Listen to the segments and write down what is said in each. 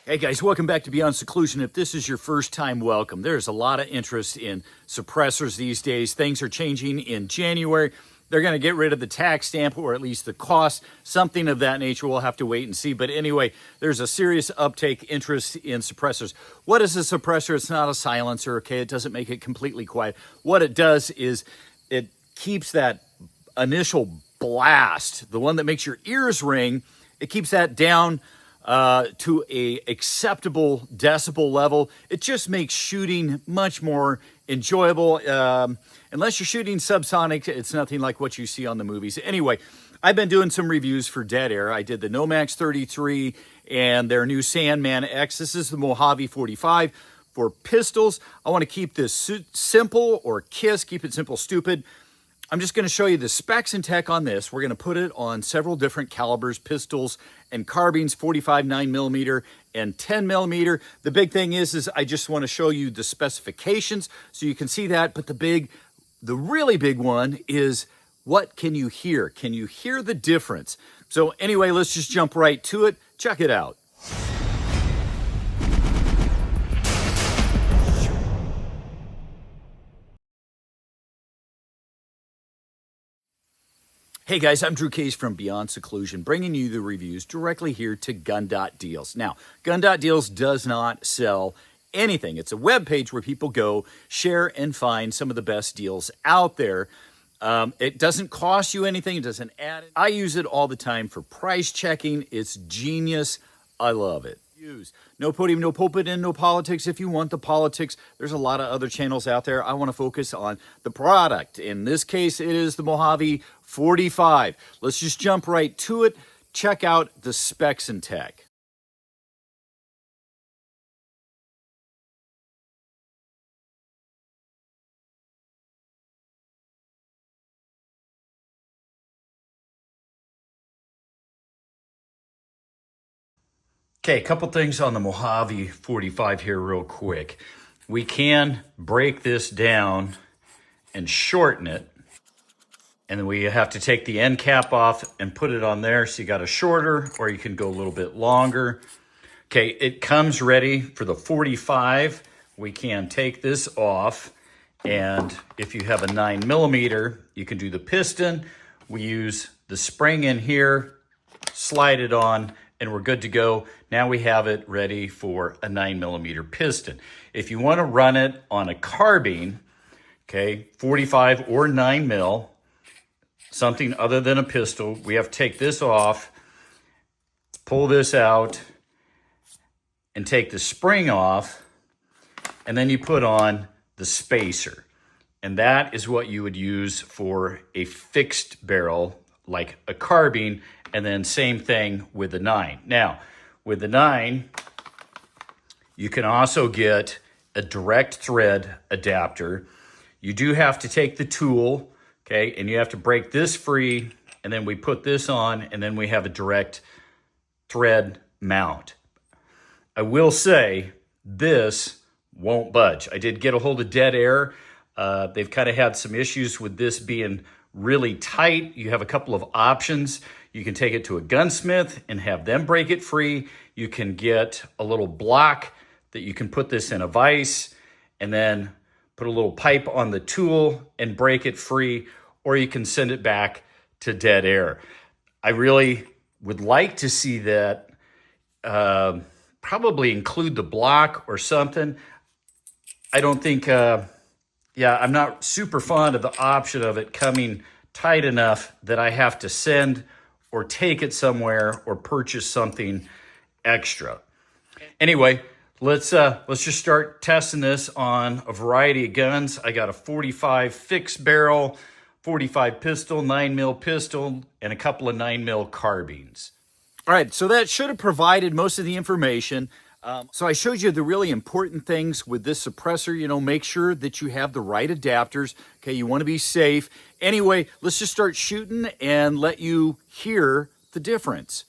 Hey guys, welcome back to Beyond Seclusion. If this is your first time, welcome. There's a lot of interest in suppressors these days. Things are changing in January. They're going to get rid of the tax stamp, or at least the cost, something of that nature. We'll have to wait and see. But anyway, there's a serious uptake interest in suppressors. What is a suppressor? It's not a silencer, okay? It doesn't make it completely quiet. What it does is it keeps that initial blast, the one that makes your ears ring, it keeps that down to a acceptable decibel level. It just makes shooting much more enjoyable. Unless you're shooting subsonic, it's nothing like what you see on the movies. Anyway, I've been doing some reviews for Dead Air. I did the Nomax 33 and their new Sandman X. This is the Mojave 45 for pistols. I want to keep this simple, or KISS, keep it simple, stupid. I'm just going to show you the specs and tech on this. We're going to put it on several different calibers, pistols and carbines, 45, 9mm, and 10mm. The big thing is I just want to show you the specifications so you can see that. But the really big one is, what can you hear? Can you hear the difference? So anyway, let's just jump right to it. Check it out. Hey guys, I'm Drew Case from Beyond Seclusion, bringing you the reviews directly here to Gun.Deals. Now, Gun.Deals does not sell anything. It's a web page where people go, share, and find some of the best deals out there. It doesn't cost you anything. It doesn't add it. I use it all the time for price checking. It's genius. I love it. No podium, no pulpit, and no politics. If you want the politics, there's a lot of other channels out there. I want to focus on the product. In this case, it is the Mojave 45. Let's just jump right to it. Check out the specs and tech. Okay, a couple things on the Mojave 45 here real quick. We can break this down and shorten it. And then we have to take the end cap off and put it on there. So you got a shorter, or you can go a little bit longer. Okay, it comes ready for the 45. We can take this off. And if you have a 9mm, you can do the piston. We use the spring in here, slide it on, and we're good to go. Now we have it ready for a 9mm piston. If you want to run it on a carbine, okay, 45 or 9mm, something other than a pistol, we have to take this off, pull this out, and take the spring off, and then you put on the spacer. And that is what you would use for a fixed barrel, like a carbine, and then same thing with the 9. Now, with the 9, you can also get a direct thread adapter. You do have to take the tool, okay, and you have to break this free, and then we put this on, and then we have a direct thread mount. I will say this won't budge. I did get a hold of Dead Air. They've kind of had some issues with this being really tight. You have a couple of options. You can take it to a gunsmith and have them break it free. You can get a little block that you can put this in a vise and then put a little pipe on the tool and break it free, or you can send it back to Dead Air. I really would like to see that probably include the block or something. I don't think, I'm not super fond of the option of it coming tight enough that I have to send or take it somewhere or purchase something extra. Anyway, let's just start testing this on a variety of guns. I got a 45 fixed barrel, 45 pistol, 9mm pistol, and a couple of 9mm carbines. All right, so that should have provided most of the information. So I showed you the really important things with this suppressor. You know, make sure that you have the right adapters. Okay, you want to be safe. Anyway, let's just start shooting and let you hear the difference.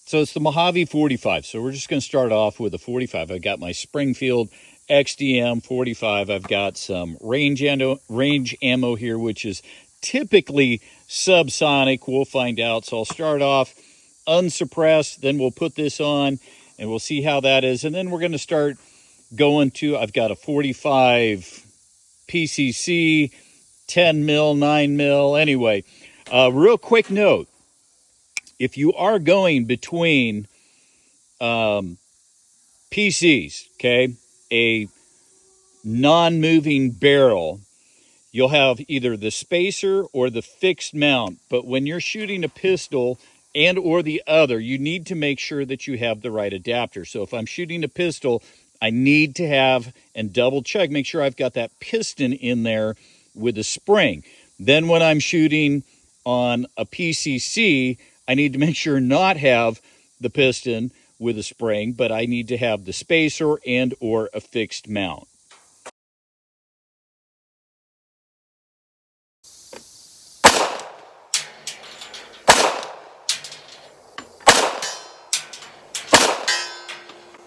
So it's the Mojave 45. So we're just going to start off with the 45. I've got my Springfield XDM 45. I've got some range ammo here, which is typically subsonic. We'll find out. So I'll start off unsuppressed, then we'll put this on, and we'll see how that is. And then we're going to start going to, I've got a 45 PCC, 10 mil, 9 mil. Anyway, real quick note, if you are going between PCs, okay, a non-moving barrel, you'll have either the spacer or the fixed mount. But when you're shooting a pistol and or the other, you need to make sure that you have the right adapter. So if I'm shooting a pistol, I need to have and double check, make sure I've got that piston in there with a spring. Then when I'm shooting on a PCC, I need to make sure not have the piston with a spring, but I need to have the spacer and or a fixed mount.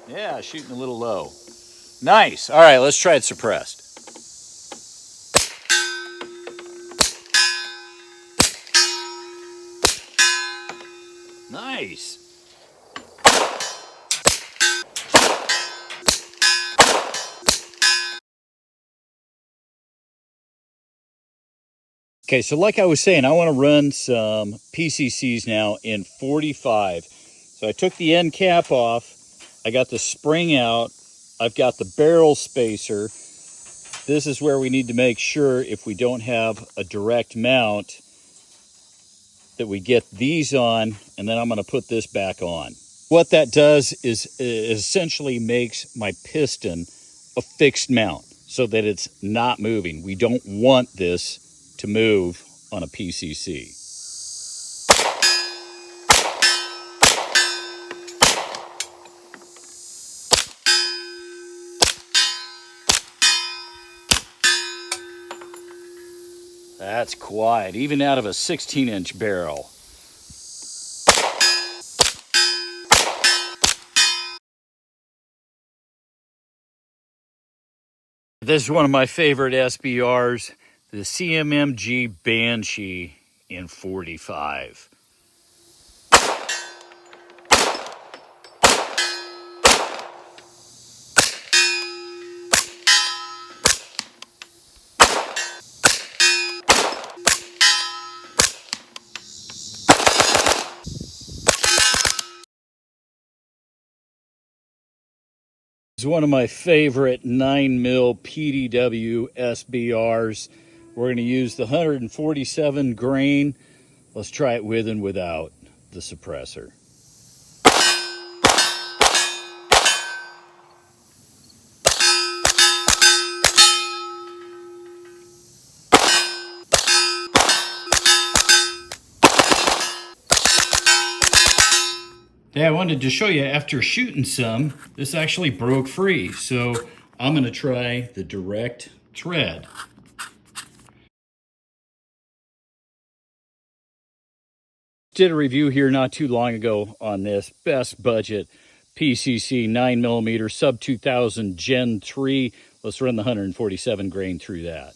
Yeah, shooting a little low. Nice. All right, let's try it suppressed. Nice. Okay, so like I was saying, I want to run some PCCs now in 45. So I took the end cap off. I got the spring out. I've got the barrel spacer. This is where we need to make sure, if we don't have a direct mount, that we get these on, and then I'm going to put this back on. What that does is essentially makes my piston a fixed mount so that it's not moving. We don't want this to move on a PCC. That's quiet, even out of a 16-inch barrel. This is one of my favorite SBRs, the CMMG Banshee in 45. It's one of my favorite 9mm PDW SBRs. We're going to use the 147 grain. Let's try it with and without the suppressor. Hey, I wanted to show you, after shooting some, this actually broke free. So I'm going to try the direct tread. Did a review here not too long ago on this best budget PCC 9mm sub 2000 Gen 3. Let's run the 147 grain through that.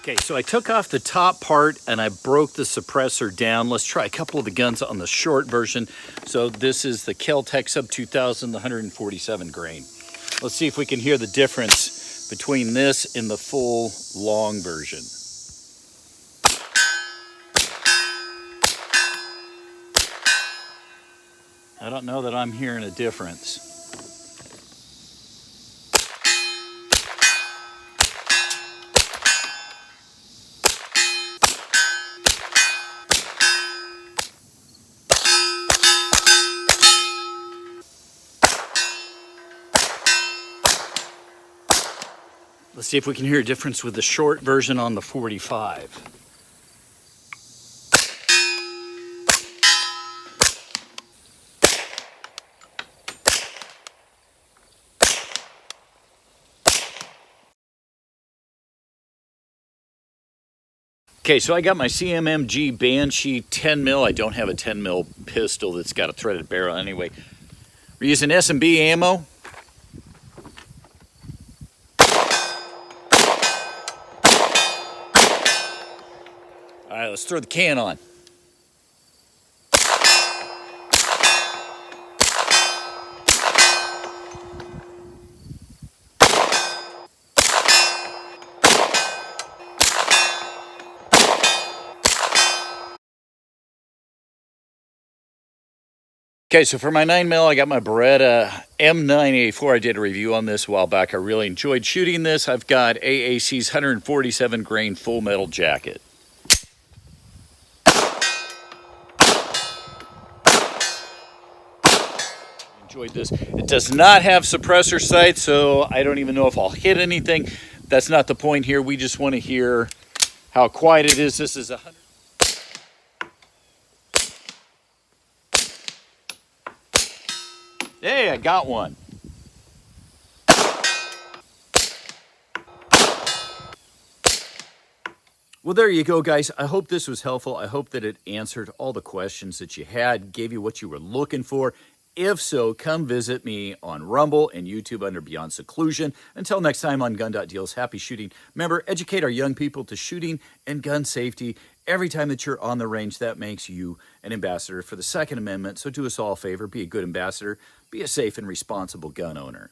Okay, so I took off the top part and I broke the suppressor down. Let's try a couple of the guns on the short version. So this is the Kel-Tec Sub 2000, the 147 grain. Let's see if we can hear the difference between this and the full long version. I don't know that I'm hearing a difference. Let's see if we can hear a difference with the short version on the 45. Okay, so I got my CMMG Banshee 10mm. I don't have a 10mm pistol that's got a threaded barrel anyway. We're using S&B ammo. All right, let's throw the can on. Okay, so for my 9mm, I got my Beretta M9A4. I did a review on this a while back. I really enjoyed shooting this. I've got AAC's 147 grain full metal jacket. Enjoyed this. It does not have suppressor sights, so I don't even know if I'll hit anything. That's not the point here. We just want to hear how quiet it is. This is 100. Hey, I got one. Well, there you go, guys. I hope this was helpful. I hope that it answered all the questions that you had, gave you what you were looking for. If so, come visit me on Rumble and YouTube under Beyond Seclusion. Until next time on Gun.Deals, happy shooting. Remember, educate our young people to shooting and gun safety. Every time that you're on the range, that makes you an ambassador for the Second Amendment. So do us all a favor, be a good ambassador, be a safe and responsible gun owner.